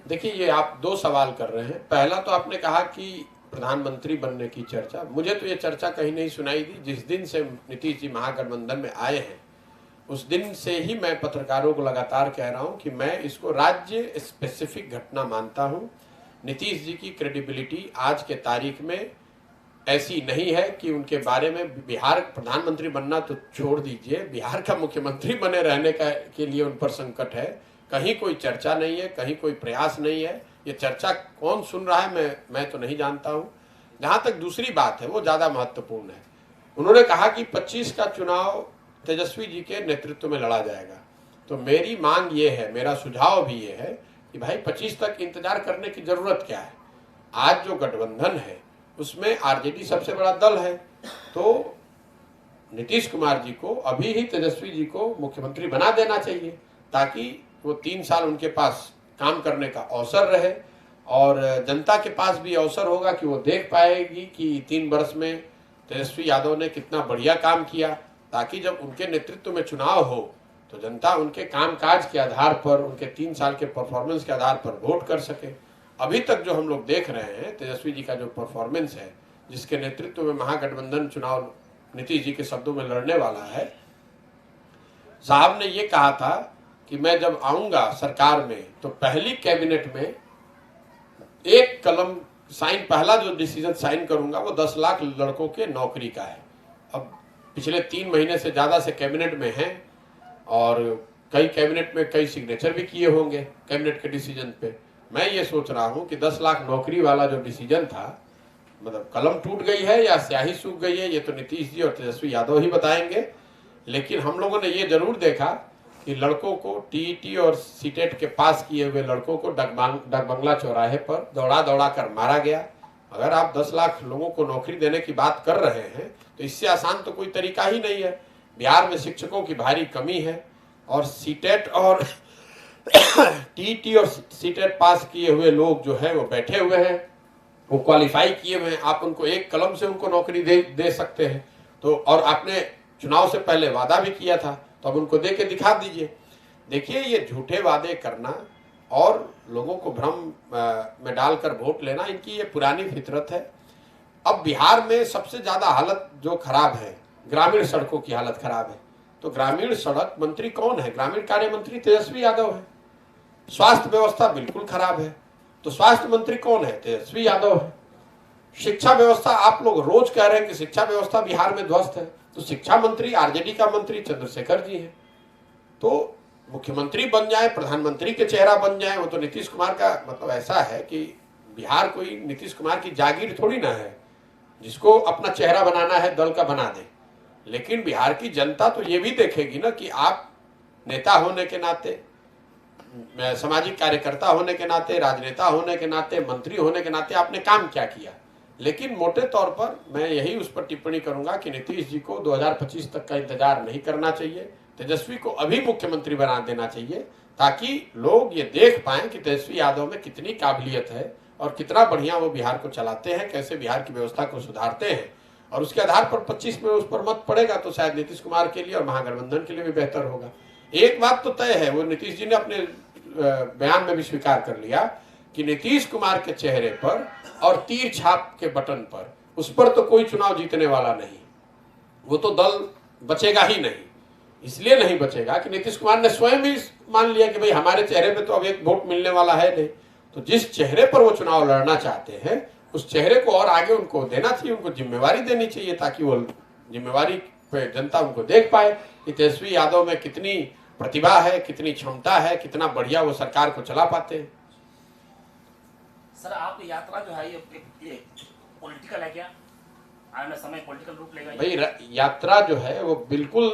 देखिए, ये आप दो सवाल कर रहे हैं। पहला तो आपने कहा कि प्रधानमंत्री बनने की चर्चा, मुझे तो ये चर्चा कहीं नहीं सुनाई दी। जिस दिन से नीतीश जी महागठबंधन में आए हैं उस दिन से ही मैं पत्रकारों को लगातार कह रहा हूं कि मैं इसको राज्य स्पेसिफिक घटना मानता हूं। नीतीश जी की क्रेडिबिलिटी आज के तारीख में ऐसी नहीं है कि उनके बारे में बिहार प्रधानमंत्री बनना तो छोड़ दीजिए, बिहार का मुख्यमंत्री बने रहने के लिए उन पर संकट है। कहीं कोई चर्चा नहीं है, कहीं कोई प्रयास नहीं है। ये चर्चा कौन सुन रहा है मैं तो नहीं जानता हूँ। जहाँ तक दूसरी बात है वो ज़्यादा महत्वपूर्ण है। उन्होंने कहा कि 25 का चुनाव तेजस्वी जी के नेतृत्व में लड़ा जाएगा। तो मेरी मांग ये है, मेरा सुझाव भी ये है कि भाई 25 तक इंतजार करने की जरूरत क्या है। आज जो गठबंधन है उसमें आरजेडी सबसे बड़ा दल है, तो नीतीश कुमार जी को अभी ही तेजस्वी जी को मुख्यमंत्री बना देना चाहिए ताकि वो 3 साल उनके पास काम करने का अवसर रहे और जनता के पास भी अवसर होगा कि वो देख पाएगी कि 3 वर्ष में तेजस्वी यादव ने कितना बढ़िया काम किया, ताकि जब उनके नेतृत्व में चुनाव हो तो जनता उनके कामकाज के आधार पर, उनके 3 साल के परफॉर्मेंस के आधार पर वोट कर सके। अभी तक जो हम लोग देख रहे हैं तेजस्वी जी का जो परफॉर्मेंस है, जिसके नेतृत्व में महागठबंधन चुनाव नीतीश जी के शब्दों में लड़ने वाला है, साहब ने ये कहा था कि मैं जब आऊंगा सरकार में तो पहली कैबिनेट में एक कलम साइन, पहला जो डिसीजन साइन करूंगा वो 10 लाख लड़कों के नौकरी का है। अब पिछले 3 महीने से ज्यादा से कैबिनेट में हैं और कई कैबिनेट में कई सिग्नेचर भी किए होंगे कैबिनेट के डिसीजन पे। मैं ये सोच रहा हूं कि 10 लाख नौकरी वाला जो डिसीजन था, मतलब कलम टूट गई है या स्याही सूख गई है, ये तो नीतीश जी और तेजस्वी यादव ही बताएंगे। लेकिन हम लोगों ने ये जरूर देखा कि लड़कों को टीईटी और सीटेट के पास किए हुए लड़कों को डकबंगला चौराहे पर दौड़ा दौड़ा कर मारा गया। अगर आप 10 लाख लोगों को नौकरी देने की बात कर रहे हैं तो इससे आसान तो कोई तरीका ही नहीं है। बिहार में शिक्षकों की भारी कमी है और सीटेट और टीईटी और सीटेट पास किए हुए लोग जो है वो बैठे हुए हैं, वो क्वालिफाई किए हुए हैं। आप उनको एक कलम से उनको नौकरी दे सकते हैं। तो और आपने चुनाव से पहले वादा भी किया था, तो अब उनको दे के दिखा दीजिए। देखिए, ये झूठे वादे करना और लोगों को भ्रम में डालकर वोट लेना, इनकी ये पुरानी फितरत है। अब बिहार में सबसे ज्यादा हालत जो खराब है, ग्रामीण सड़कों की हालत खराब है। तो ग्रामीण सड़क मंत्री कौन है? ग्रामीण कार्य मंत्री तेजस्वी यादव है। स्वास्थ्य व्यवस्था बिल्कुल खराब है, तो स्वास्थ्य मंत्री कौन है? तेजस्वी यादव है। शिक्षा व्यवस्था, आप लोग रोज कह रहे हैं कि शिक्षा व्यवस्था बिहार में ध्वस्त है, तो शिक्षा मंत्री आरजेडी का मंत्री चंद्रशेखर जी हैं। तो मुख्यमंत्री बन जाए, प्रधानमंत्री के चेहरा बन जाए, वो तो नीतीश कुमार का मतलब ऐसा है कि बिहार कोई नीतीश कुमार की जागीर थोड़ी ना है जिसको अपना चेहरा बनाना है दल का बना दे। लेकिन बिहार की जनता तो ये भी देखेगी ना कि आप नेता होने के नाते, सामाजिक कार्यकर्ता होने के नाते, राजनेता होने के नाते, मंत्री होने के नाते आपने काम क्या किया। लेकिन मोटे तौर पर मैं यही उस पर टिप्पणी करूंगा कि नीतीश जी को 2025 तक का इंतजार नहीं करना चाहिए। तेजस्वी को अभी मुख्यमंत्री बना देना चाहिए ताकि लोग ये देख पाएं कि तेजस्वी यादव में कितनी काबिलियत है और कितना बढ़िया वो बिहार को चलाते हैं, कैसे बिहार की व्यवस्था को सुधारते हैं। और उसके आधार पर 25 में उस पर मत पड़ेगा तो शायद नीतीश कुमार के लिए और महागठबंधन के लिए भी बेहतर होगा। एक बात तो तय है, वो नीतीश जी ने अपने बयान में भी स्वीकार कर लिया कि नीतीश कुमार के चेहरे पर और तीर छाप के बटन पर, उस पर तो कोई चुनाव जीतने वाला नहीं, वो तो दल बचेगा ही नहीं। इसलिए नहीं बचेगा कि नीतीश कुमार ने स्वयं भी मान लिया कि भाई हमारे चेहरे पे तो अब एक वोट मिलने वाला है नहीं। तो जिस चेहरे पर वो चुनाव लड़ना चाहते हैं उस चेहरे को और आगे उनको देना चाहिए, उनको जिम्मेवारी देनी चाहिए ताकि वो जिम्मेवारी पे जनता उनको देख पाए कि तेजस्वी यादव में कितनी प्रतिभा है, कितनी क्षमता है, कितना बढ़िया वो सरकार को चला पाते हैं। सर आपकी यात्रा जो है ये पॉलिटिकल है क्या? आने वाले समय पॉलिटिकल रूप लेगा? भाई यात्रा जो है वो बिल्कुल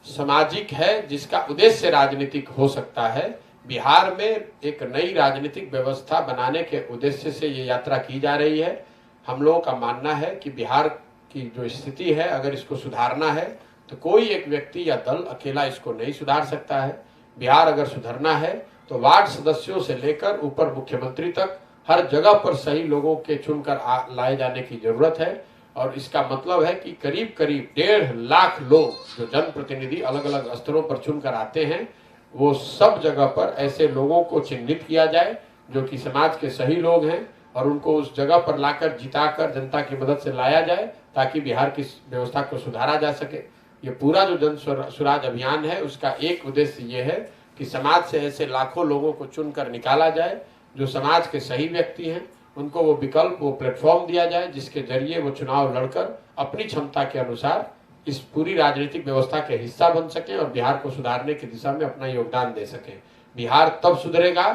सामाजिक है, जिसका उद्देश्य राजनीतिक हो सकता है। बिहार में एक नई राजनीतिक व्यवस्था बनाने के उद्देश्य से ये यात्रा की जा रही है। हम लोगों का मानना है कि बिहार की जो स्थिति है, अगर इसको सुधारना है तो कोई एक व्यक्ति या दल अकेला इसको नहीं सुधार सकता है। बिहार अगर सुधरना है तो वार्ड सदस्यों से लेकर ऊपर मुख्यमंत्री तक हर जगह पर सही लोगों के चुनकर लाए जाने की जरूरत है। और इसका मतलब है कि करीब करीब 1.5 लाख लोग जो जनप्रतिनिधि अलग अलग स्तरों पर चुनकर आते हैं, वो सब जगह पर ऐसे लोगों को चिन्हित किया जाए जो कि समाज के सही लोग हैं, और उनको उस जगह पर लाकर जिताकर जनता की मदद से लाया जाए ताकि बिहार की व्यवस्था को सुधारा जा सके। ये पूरा जो जन स्वराज अभियान है उसका एक उद्देश्य ये है कि समाज से ऐसे लाखों लोगों को चुनकर निकाला जाए जो समाज के सही व्यक्ति हैं, उनको वो विकल्प, वो प्लेटफॉर्म दिया जाए जिसके जरिए वो चुनाव लड़कर अपनी क्षमता के अनुसार इस पूरी राजनीतिक व्यवस्था के हिस्सा बन सके और बिहार को सुधारने की दिशा में अपना योगदान दे सके। बिहार तब सुधरेगा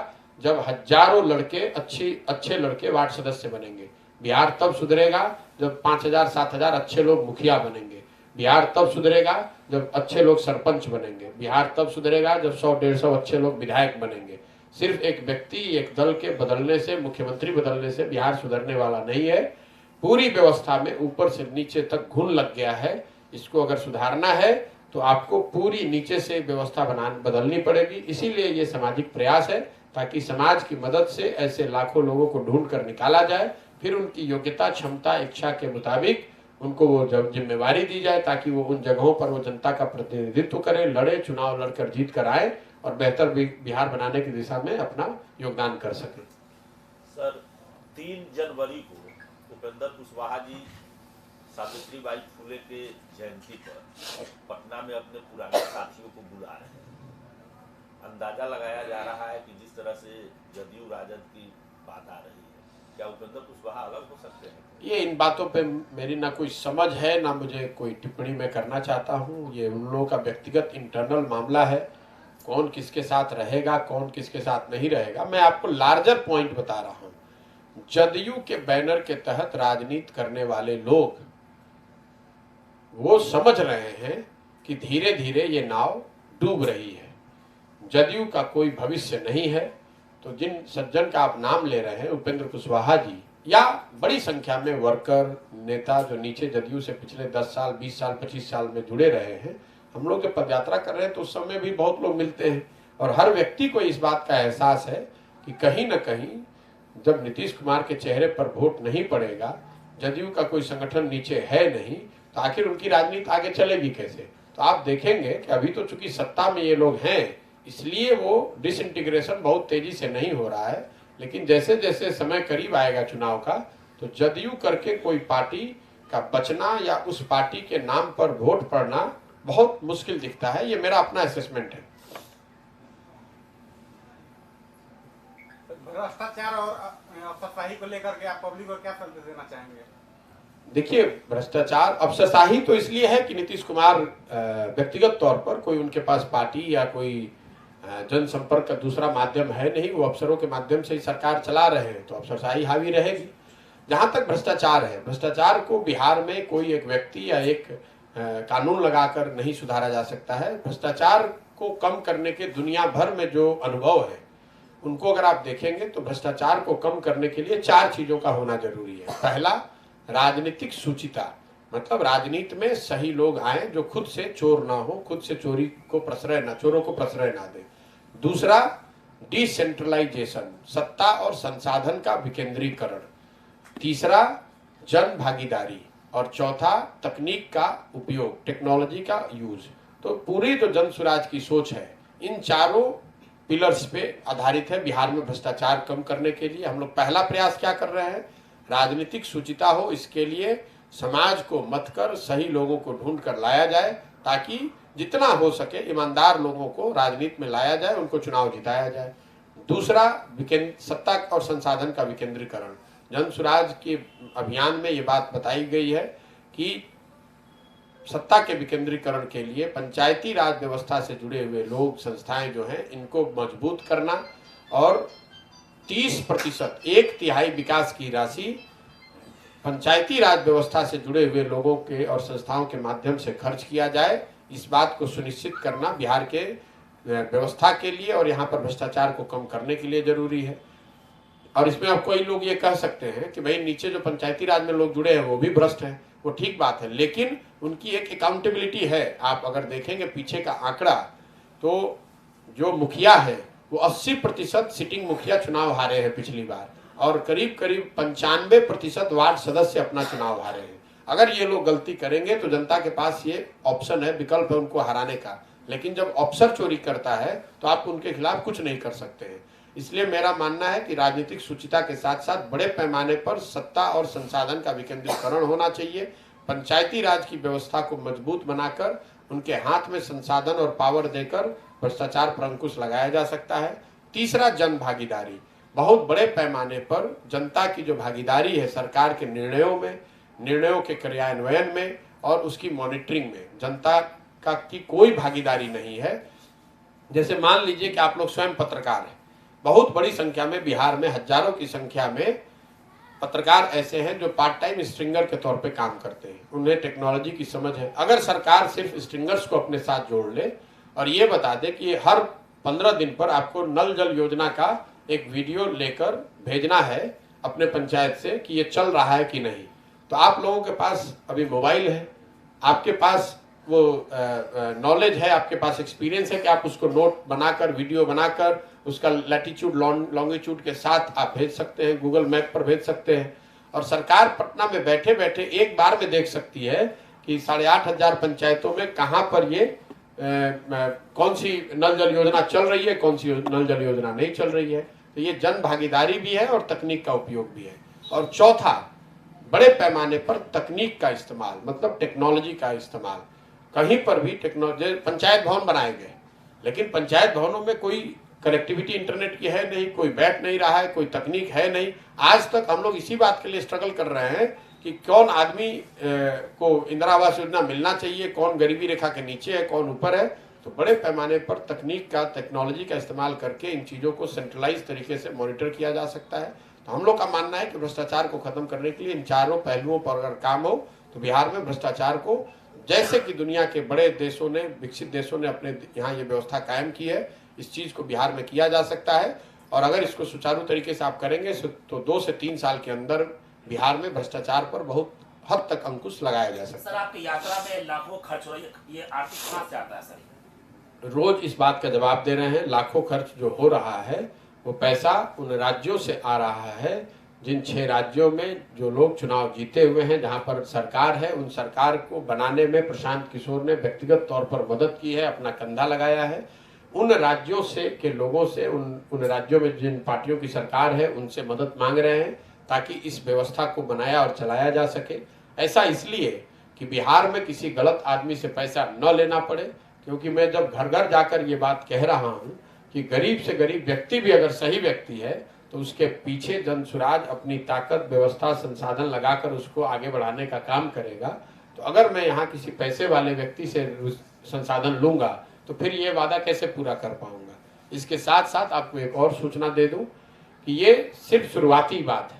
जब हजारों लड़के, अच्छे लड़के वार्ड सदस्य बनेंगे। बिहार तब सुधरेगा जब 5,000-7,000 अच्छे लोग मुखिया बनेंगे। बिहार तब सुधरेगा जब अच्छे लोग सरपंच बनेंगे। बिहार तब सुधरेगा जब 100-150 अच्छे लोग विधायक बनेंगे। सिर्फ एक व्यक्ति, एक दल के बदलने से, मुख्यमंत्री बदलने से बिहार सुधरने वाला नहीं है। पूरी व्यवस्था में ऊपर से नीचे तक घुन लग गया है। इसको अगर सुधारना है तो आपको पूरी नीचे से व्यवस्था बदलनी पड़ेगी। इसीलिए ये सामाजिक प्रयास है ताकि समाज की मदद से ऐसे लाखों लोगों को ढूंढ कर निकाला जाए, फिर उनकी योग्यता, क्षमता, इच्छा के मुताबिक उनको वो जिम्मेवारी दी जाए ताकि वो उन जगहों पर वो जनता का प्रतिनिधित्व करे, लड़े, चुनाव लड़कर जीत कर आए और बेहतर बिहार बनाने की दिशा में अपना योगदान कर सके। सर, 3 जनवरी को उपेंद्र कुशवाहा जी सावित्रीबाई फुले के जयंती पर पटना में अपने पुराने साथियों को बुला रहे हैं। अंदाजा लगाया जा रहा है कि जिस तरह से जदयू राजद की बात आ रही है, क्या उपेंद्र कुशवाहा अलग हो सकते हैं? ये इन बातों पे मेरी ना कोई समझ है, ना मुझे कोई टिप्पणी मैं करना चाहता हूँ। ये उन लोगों का व्यक्तिगत इंटरनल मामला है, कौन किसके साथ रहेगा, कौन किसके साथ नहीं रहेगा। मैं आपको लार्जर पॉइंट बता रहा हूँ। जदयू के बैनर के तहत राजनीति करने वाले लोग वो समझ रहे हैं कि धीरे धीरे ये नाव डूब रही है, जदयू का कोई भविष्य नहीं है। तो जिन सज्जन का आप नाम ले रहे हैं, उपेंद्र कुशवाहा जी, या बड़ी संख्या में वर्कर, नेता जो नीचे जदयू से पिछले 10 साल, 20 साल, 25 साल में जुड़े रहे हैं, हम लोग जब पदयात्रा कर रहे हैं तो उस समय भी बहुत लोग मिलते हैं और हर व्यक्ति को इस बात का एहसास है कि कहीं न कहीं जब नीतीश कुमार के चेहरे पर वोट नहीं पड़ेगा, जदयू का कोई संगठन नीचे है नहीं, तो आखिर उनकी राजनीति आगे चलेगी कैसे। तो आप देखेंगे कि अभी तो चूंकि सत्ता में ये लोग हैं, इसलिए वो डिसइंटीग्रेशन बहुत तेजी से नहीं हो रहा है, लेकिन जैसे जैसे समय करीब आएगा चुनाव का, तो जदयू करके कोई पार्टी का बचना या उस पार्टी के नाम पर वोट पड़ना बहुत मुश्किल दिखता है। ये मेरा अपना असेसमेंट है। भ्रष्टाचार और अफसरशाही को लेकर के आप पब्लिक को क्या संदेश देना चाहेंगे? देखिए, भ्रष्टाचार, अफसरशाही तो इसलिए है कि नीतीश कुमार व्यक्तिगत तौर पर कोई उनके पास पार्टी या कोई जनसंपर्क का दूसरा माध्यम है नहीं, वो अफसरों के माध्यम से ही सरकार चला रहे हैं, तो अफसरशाही हावी रहेगी। जहां तक भ्रष्टाचार है, भ्रष्टाचार को बिहार में कोई एक व्यक्ति या एक कानून लगाकर नहीं सुधारा जा सकता है। भ्रष्टाचार को कम करने के दुनिया भर में जो अनुभव है, उनको अगर आप देखेंगे तो भ्रष्टाचार को कम करने के लिए 4 चीजों का होना जरूरी है। पहला, राजनीतिक शुचिता, मतलब राजनीति में सही लोग आए जो खुद से चोर ना हो, खुद से चोरी को प्रश्रय ना, चोरों को प्रश्रय ना दे। दूसरा, डिसेंट्रलाइजेशन, सत्ता और संसाधन का विकेंद्रीकरण। तीसरा, जन भागीदारी। और चौथा, तकनीक का उपयोग, टेक्नोलॉजी का यूज। तो पूरी जो जन स्वराज की सोच है, इन चारों पिलर्स पे आधारित है बिहार में भ्रष्टाचार कम करने के लिए। हम लोग पहला प्रयास क्या कर रहे हैं, राजनीतिक शुचिता हो, इसके लिए समाज को मत कर सही लोगों को ढूंढ कर लाया जाए ताकि जितना हो सके ईमानदार लोगों को राजनीति में लाया जाए, उनको चुनाव जिताया जाए। दूसरा, सत्ता और संसाधन का विकेंद्रीकरण। जन स्वराज के अभियान में ये बात बताई गई है कि सत्ता के विकेंद्रीकरण के लिए पंचायती राज व्यवस्था से जुड़े हुए लोग, संस्थाएं जो हैं, इनको मजबूत करना और 30%, 1/3 विकास की राशि पंचायती राज व्यवस्था से जुड़े हुए लोगों के और संस्थाओं के माध्यम से खर्च किया जाए। इस बात को सुनिश्चित करना बिहार के व्यवस्था के लिए और यहाँ पर भ्रष्टाचार को कम करने के लिए जरूरी है। और इसमें अब कोई लोग ये कह सकते हैं कि भाई नीचे जो पंचायती राज में लोग जुड़े हैं वो भी भ्रष्ट हैं, वो ठीक बात है, लेकिन उनकी एक अकाउंटेबिलिटी है। आप अगर देखेंगे पीछे का आंकड़ा तो जो मुखिया है वो 80% सिटिंग मुखिया चुनाव हारे हैं पिछली बार, और करीब करीब 95% वार्ड सदस्य अपना चुनाव हारे हैं। अगर ये लोग गलती करेंगे तो जनता के पास ये ऑप्शन है, विकल्प है उनको हराने का, लेकिन जब अफसर चोरी करता है तो आप उनके खिलाफ कुछ नहीं कर सकते हैं। इसलिए मेरा मानना है कि राजनीतिक शुचिता के साथ साथ बड़े पैमाने पर सत्ता और संसाधन का विकेंद्रीकरण होना चाहिए। पंचायती राज की व्यवस्था को मजबूत बनाकर उनके हाथ में संसाधन और पावर देकर भ्रष्टाचार पर अंकुश लगाया जा सकता है। तीसरा, जन भागीदारी। बहुत बड़े पैमाने पर जनता की जो भागीदारी है सरकार के निर्णयों में, निर्णयों के क्रियान्वयन में और उसकी मॉनिटरिंग में जनता का की कोई भागीदारी नहीं है। जैसे मान लीजिए कि आप लोग स्वयं पत्रकार हैं, बहुत बड़ी संख्या में बिहार में हजारों की संख्या में पत्रकार ऐसे हैं जो पार्ट टाइम स्ट्रिंगर के तौर पे काम करते हैं, उन्हें टेक्नोलॉजी की समझ है। अगर सरकार सिर्फ स्ट्रिंगर्स को अपने साथ जोड़ ले और ये बता दे कि हर 15 दिन पर आपको नल जल योजना का एक वीडियो लेकर भेजना है अपने पंचायत से कि ये चल रहा है कि नहीं, तो आप लोगों के पास अभी मोबाइल है, आपके पास वो नॉलेज है, आपके पास एक्सपीरियंस है कि आप उसको नोट बनाकर, वीडियो बनाकर उसका लैटिट्यूड लॉन्गिट्यूड के साथ आप भेज सकते हैं, गूगल मैप पर भेज सकते हैं। और सरकार पटना में बैठे बैठे एक बार में देख सकती है कि 8,500 पंचायतों में कहाँ पर ये कौन सी नल जल योजना चल रही है, कौन सी नल जल योजना नहीं चल रही है। तो ये जन भागीदारी भी है और तकनीक का उपयोग भी है। और चौथा, बड़े पैमाने पर तकनीक का इस्तेमाल, मतलब टेक्नोलॉजी का इस्तेमाल। कहीं पर भी टेक्नोलॉजी, पंचायत भवन बनाए गए लेकिन पंचायत भवनों में कोई कनेक्टिविटी इंटरनेट की है नहीं, कोई बैठ नहीं रहा है, कोई तकनीक है नहीं। आज तक हम लोग इसी बात के लिए स्ट्रगल कर रहे हैं कि कौन आदमी को इंदिरा आवास योजना मिलना चाहिए, कौन गरीबी रेखा के नीचे है, कौन ऊपर है। तो बड़े पैमाने पर तकनीक का, टेक्नोलॉजी का इस्तेमाल करके इन चीज़ों को सेंट्रलाइज तरीके से मॉनिटर किया जा सकता है। तो हम लोग का मानना है कि भ्रष्टाचार को खत्म करने के लिए इन चारों पहलुओं पर अगर काम हो तो बिहार में भ्रष्टाचार को, जैसे कि दुनिया के बड़े देशों ने, विकसित देशों ने अपने यहाँ ये व्यवस्था कायम की है, इस चीज़ को बिहार में किया जा सकता है। और अगर इसको सुचारू तरीके से आप करेंगे तो 2 से 3 साल के अंदर बिहार में भ्रष्टाचार पर बहुत हद तक अंकुश लगाया जा सकता है। सर, आपकी यात्रा में लाखों खर्च हो रही है, ये आर्थिक कहाँ से आता है सर? रोज इस बात का जवाब दे रहे हैं। लाखों खर्च जो हो रहा है वो पैसा उन राज्यों से आ रहा है जिन 6 राज्यों में जो लोग चुनाव जीते हुए हैं, जहां पर सरकार है, उन सरकार को बनाने में प्रशांत किशोर ने व्यक्तिगत तौर पर मदद की है, अपना कंधा लगाया है। उन राज्यों से के लोगों से, उन राज्यों में जिन पार्टियों की सरकार है उनसे मदद मांग रहे हैं ताकि इस व्यवस्था को बनाया और चलाया जा सके। ऐसा इसलिए कि बिहार में किसी गलत आदमी से पैसा न लेना पड़े, क्योंकि मैं जब घर घर जाकर ये बात कह रहा हूँ कि गरीब से गरीब व्यक्ति भी अगर सही व्यक्ति है तो उसके पीछे जनसुराज अपनी ताकत, व्यवस्था, संसाधन लगाकर उसको आगे बढ़ाने का काम करेगा। तो अगर मैं यहाँ किसी पैसे वाले व्यक्ति से संसाधन लूंगा तो फिर ये वादा कैसे पूरा कर पाऊंगा। इसके साथ साथ आपको एक और सूचना दे दूं कि ये सिर्फ शुरुआती बात है।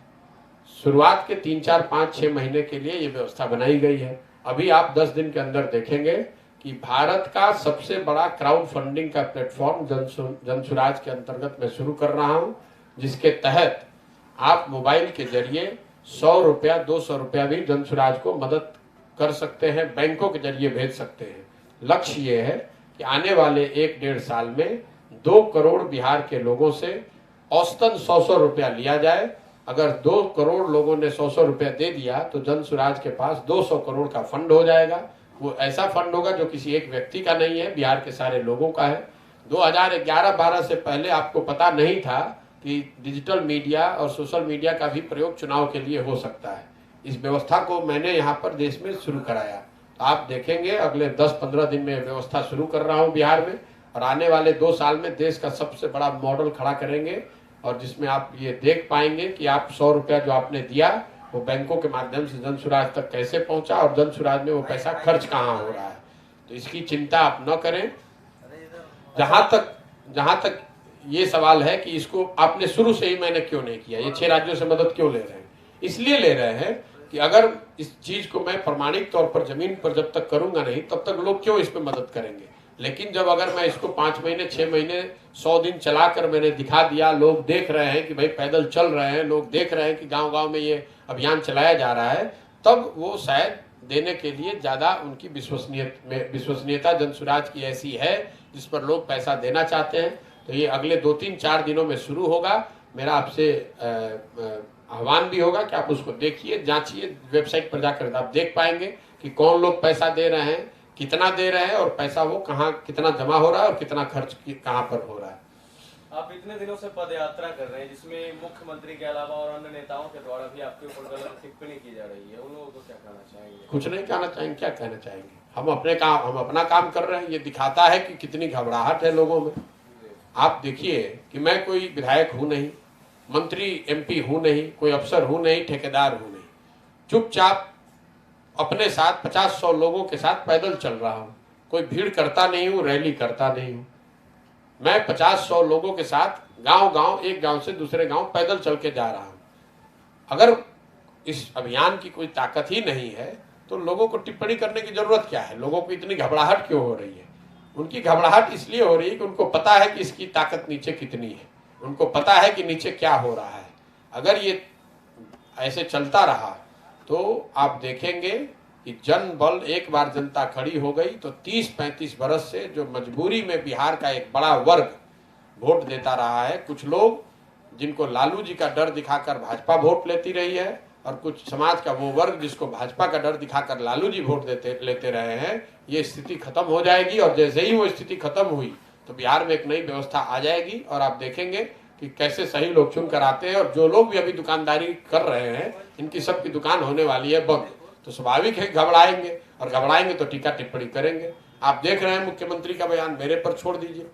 शुरुआत के 3, 4, 5, 6 महीने के लिए ये व्यवस्था बनाई गई है। अभी आप 10 दिन के अंदर देखेंगे कि भारत का सबसे बड़ा क्राउड फंडिंग का प्लेटफॉर्म जनसुराज के अंतर्गत मैं शुरू कर रहा हूं, जिसके तहत आप मोबाइल के जरिए 100 रुपया, 200 रुपया भी जनसुराज को मदद कर सकते हैं, बैंकों के जरिए भेज सकते हैं। लक्ष्य ये है कि आने वाले 1-1.5 साल में 2 करोड़ बिहार के लोगों से औसतन 100 रुपया लिया जाए। अगर 2 करोड़ लोगों ने 100 रुपया दे दिया तो जनसुराज के पास 200 करोड़ का फंड हो जाएगा। वो ऐसा फंड होगा जो किसी एक व्यक्ति का नहीं है, बिहार के सारे लोगों का है। 2011-12 से पहले आपको पता नहीं था कि डिजिटल मीडिया और सोशल मीडिया का भी प्रयोग चुनाव के लिए हो सकता है। इस व्यवस्था को मैंने यहाँ पर देश में शुरू कराया। तो आप देखेंगे अगले 10-15 दिन में व्यवस्था शुरू कर रहा हूँ बिहार में, और आने वाले 2 साल में देश का सबसे बड़ा मॉडल खड़ा करेंगे, और जिसमें आप ये देख पाएंगे कि आप 100 रुपया जो आपने दिया वो बैंकों के माध्यम से जनसुराज तक कैसे पहुंचा और जनसुराज में वो पैसा खर्च कहाँ हो रहा है। तो इसकी चिंता आप न करें। जहां तक ये सवाल है कि इसको आपने शुरू से ही मैंने क्यों नहीं किया, ये 6 राज्यों से मदद क्यों ले रहे हैं? इसलिए ले रहे हैं कि अगर इस चीज को मैं प्रमाणिक तौर पर जमीन पर जब तक करूंगा नहीं तब तक लोग क्यों इस पे मदद करेंगे। लेकिन जब अगर मैं इसको 5 महीने 6 महीने 100 दिन चलाकर मैंने दिखा दिया, लोग देख रहे हैं कि भाई पैदल चल रहे हैं, लोग देख रहे हैं कि गांव-गांव में ये अभियान चलाया जा रहा है, तब वो शायद देने के लिए ज्यादा उनकी विश्वसनीयता जनसुराज की ऐसी है जिस पर लोग पैसा देना चाहते हैं। तो ये अगले 2-3-4 दिनों में शुरू होगा। मेरा आपसे आह्वान भी होगा कि आप उसको देखिए, जांचिए, वेबसाइट पर जाकर आप देख पाएंगे कि कौन लोग पैसा दे रहे हैं, कितना दे रहे हैं और पैसा वो कहाँ कितना जमा हो रहा है और कितना खर्च कहाँ पर हो रहा है। आप इतने दिनों से पद यात्रा कर रहे हैं जिसमें मुख्यमंत्री के अलावा और अन्य नेताओं के द्वारा भी आपके ऊपर गलत टिप्पणी की जा रही है, उन लोगों को क्या कहना चाहेंगे? कुछ नहीं कहना चाहेंगे, क्या कहना चाहेंगे? हम अपना काम कर रहे हैं। ये दिखाता है कि कितनी घबराहट है लोगों में। आप देखिए कि मैं कोई विधायक हूं नहीं, मंत्री MP हूं नहीं, कोई अफसर हूं नहीं, ठेकेदार हूं नहीं, चुपचाप अपने साथ 50-100 लोगों के साथ पैदल चल रहा हूं। कोई भीड़ करता नहीं हूं, रैली करता नहीं हूं। मैं 50-100 लोगों के साथ गांव-गांव, एक गांव से दूसरे गांव पैदल चल के जा रहा हूं। अगर इस अभियान की कोई ताकत ही नहीं है तो लोगों को टिप्पणी करने की जरूरत क्या है? लोगों को इतनी घबराहट क्यों हो रही है? उनकी घबराहट इसलिए हो रही है कि उनको पता है कि इसकी ताकत नीचे कितनी है, उनको पता है कि नीचे क्या हो रहा है। अगर ये ऐसे चलता रहा तो आप देखेंगे कि जन बल, एक बार जनता खड़ी हो गई तो 30-35 बरस से जो मजबूरी में बिहार का एक बड़ा वर्ग वोट देता रहा है, कुछ लोग जिनको लालू जी का डर दिखाकर भाजपा वोट लेती रही है और कुछ समाज का वो वर्ग जिसको भाजपा का डर दिखाकर लालू जी वोट लेते रहे हैं, ये स्थिति खत्म हो जाएगी। और जैसे ही वो स्थिति खत्म हुई तो बिहार में एक नई व्यवस्था आ जाएगी और आप देखेंगे कि कैसे सही लोग चुन कर आते हैं। और जो लोग भी अभी दुकानदारी कर रहे हैं, इनकी सबकी दुकान होने वाली है बंद, तो स्वाभाविक है घबराएंगे और घबराएंगे तो टीका टिप्पणी करेंगे। आप देख रहे हैं मुख्यमंत्री का बयान, मेरे पर छोड़ दीजिए,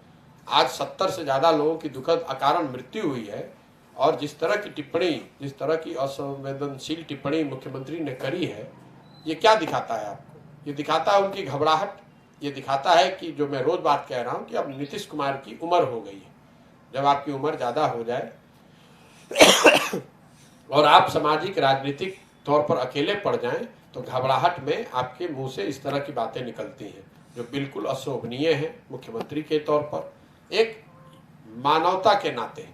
आज 70 से ज्यादा लोगों की दुखद अकारण मृत्यु हुई है और जिस तरह की टिप्पणी, जिस तरह की असंवेदनशील टिप्पणी मुख्यमंत्री ने करी है, ये क्या दिखाता है आपको? ये दिखाता है उनकी घबराहट। ये दिखाता है कि जो मैं रोज बात कह रहा हूं कि अब नीतीश कुमार की उम्र हो गई है। जब आपकी उम्र ज्यादा हो जाए और आप सामाजिक राजनीतिक तौर पर अकेले पड़ जाएं तो घबराहट में आपके मुंह से इस तरह की बातें निकलती हैं जो बिल्कुल अशोभनीय है। मुख्यमंत्री के तौर पर एक मानवता के नाते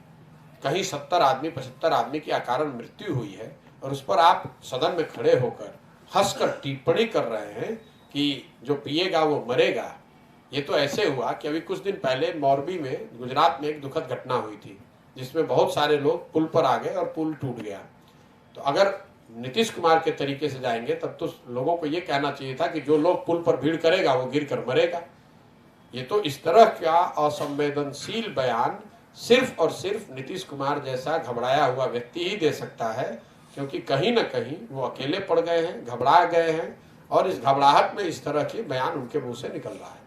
कहीं 70 आदमी 75 आदमी की अकारण मृत्यु हुई है और उस पर आप सदन में खड़े होकर हंसकर टिप्पणी कर रहे हैं कि जो पिएगा वो मरेगा। ये तो ऐसे हुआ कि अभी कुछ दिन पहले मोरबी में, गुजरात में एक दुखद घटना हुई थी जिसमें बहुत सारे लोग पुल पर आ गए और पुल टूट गया। तो अगर नीतीश कुमार के तरीके से जाएंगे तब तो लोगों को ये कहना चाहिए था कि जो लोग पुल पर भीड़ करेगा वो गिर कर मरेगा। ये तो इस तरह का असंवेदनशील बयान सिर्फ और सिर्फ नीतीश कुमार जैसा घबराया हुआ व्यक्ति ही दे सकता है, क्योंकि कहीं ना कहीं वो अकेले पड़ गए हैं, घबरा गए हैं और इस घबराहट में इस तरह के बयान उनके मुंह से निकल रहा है।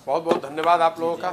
बहुत बहुत धन्यवाद आप लोगों का।